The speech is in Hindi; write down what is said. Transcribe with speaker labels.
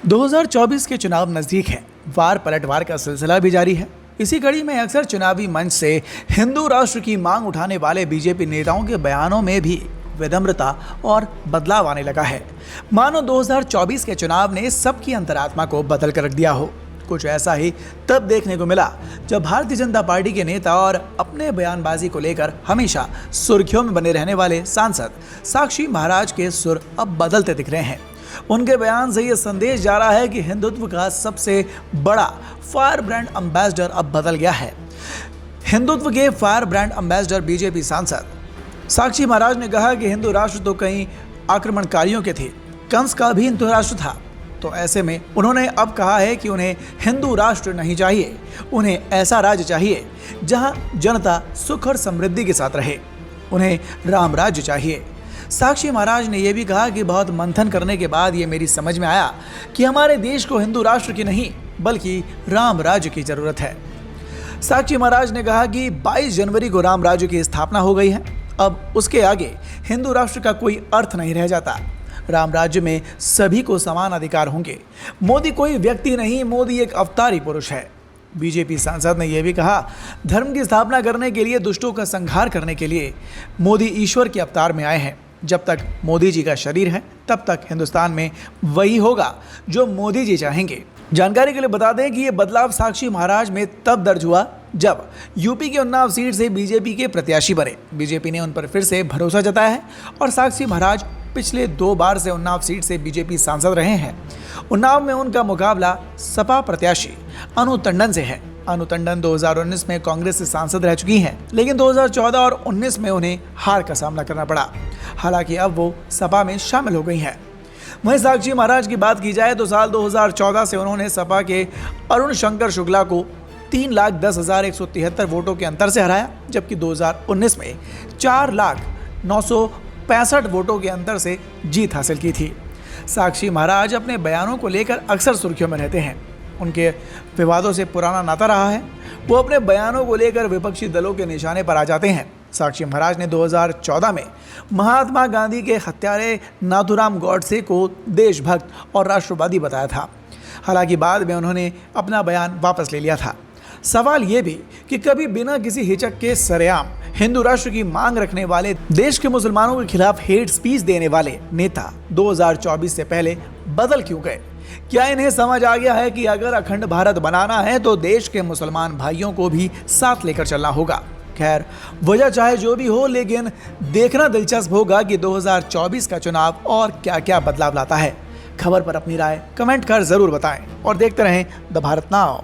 Speaker 1: 2024 के चुनाव नज़दीक हैं। वार पलटवार का सिलसिला भी जारी है। इसी कड़ी में अक्सर चुनावी मंच से हिंदू राष्ट्र की मांग उठाने वाले बीजेपी नेताओं के बयानों में भी विनम्रता और बदलाव आने लगा है। मानो 2024 के चुनाव ने सबकी अंतरात्मा को बदल कर रख दिया हो। कुछ ऐसा ही तब देखने को मिला जब भारतीय जनता पार्टी के नेता और अपने बयानबाजी को लेकर हमेशा सुर्खियों में बने रहने वाले सांसद साक्षी महाराज के सुर अब बदलते दिख रहे हैं। उनके बयान से यह संदेश जा रहा है कि हिंदुत्व का सबसे बड़ा फायर ब्रांड एम्बेसडर अब बदल गया है। हिंदुत्व के फायर ब्रांड एम्बेसडर बीजेपी सांसद साक्षी महाराज ने कहा कि हिंदू राष्ट्र तो कई आक्रमणकारियों के थे, कंस का भी हिंदू राष्ट्र था। तो ऐसे में उन्होंने अब कहा है कि उन्हें हिंदू राष्ट्र नहीं चाहिए, उन्हें ऐसा राज्य चाहिए जहां जनता सुख और समृद्धि के साथ रहे। उन्हें राम राज्य चाहिए। साक्षी महाराज ने यह भी कहा कि बहुत मंथन करने के बाद ये मेरी समझ में आया कि हमारे देश को हिंदू राष्ट्र की नहीं बल्कि राम राज्य की जरूरत है। साक्षी महाराज ने कहा कि 22 जनवरी को राम राज्य की स्थापना हो गई है। अब उसके आगे हिंदू राष्ट्र का कोई अर्थ नहीं रह जाता। राम राज्य में सभी को समान अधिकार होंगे। मोदी कोई व्यक्ति नहीं, मोदी एक अवतारी पुरुष है। बीजेपी सांसद ने यह भी कहा, धर्म की स्थापना करने के लिए, दुष्टों का संहार करने के लिए मोदी ईश्वर के अवतार में आए हैं। जब तक मोदी जी का शरीर है तब तक हिंदुस्तान में वही होगा जो मोदी जी चाहेंगे। जानकारी के लिए बता दें कि ये बदलाव साक्षी महाराज में तब दर्ज हुआ जब यूपी के उन्नाव सीट से बीजेपी के प्रत्याशी बने। बीजेपी ने उन पर फिर से भरोसा जताया है और साक्षी महाराज पिछले 2 बार से उन्नाव सीट से बीजेपी सांसद रहे हैं। उन्नाव में उनका मुकाबला सपा प्रत्याशी अनु टंडन से है। अनु टंडन 2019 में कांग्रेस से सांसद रह चुकी हैं, लेकिन 2014 और 19 में उन्हें हार का सामना करना पड़ा। हालांकि अब वो सपा में शामिल हो गई हैं। वहीं साक्षी महाराज की बात की जाए तो साल 2014 से उन्होंने सपा के अरुण शंकर शुक्ला को 3,10,173 वोटों के अंतर से हराया, जबकि 2019 में 4,09,65 वोटों के अंतर से जीत हासिल की थी। साक्षी महाराज अपने बयानों को लेकर अक्सर सुर्खियों में रहते हैं। उनके विवादों से पुराना नाता रहा है। वो अपने बयानों को लेकर विपक्षी दलों के निशाने पर आ जाते हैं। साक्षी महाराज ने 2014 में महात्मा गांधी के हत्यारे नाथूराम गॉडसे को देशभक्त और राष्ट्रवादी बताया था। हालांकि बाद में उन्होंने अपना बयान वापस ले लिया था। सवाल ये भी कि कभी बिना किसी हिचक के सरेआम हिंदू राष्ट्र की मांग रखने वाले, देश के मुसलमानों के खिलाफ हेट स्पीच देने वाले नेता 2024 से पहले बदल क्यों गए? क्या इन्हें समझ आ गया है कि अगर अखंड भारत बनाना है तो देश के मुसलमान भाइयों को भी साथ लेकर चलना होगा? खैर, वजह चाहे जो भी हो, लेकिन देखना दिलचस्प होगा कि 2024 का चुनाव और क्या क्या बदलाव लाता है। खबर पर अपनी राय कमेंट कर जरूर बताएं और देखते रहें द भारत नाउ।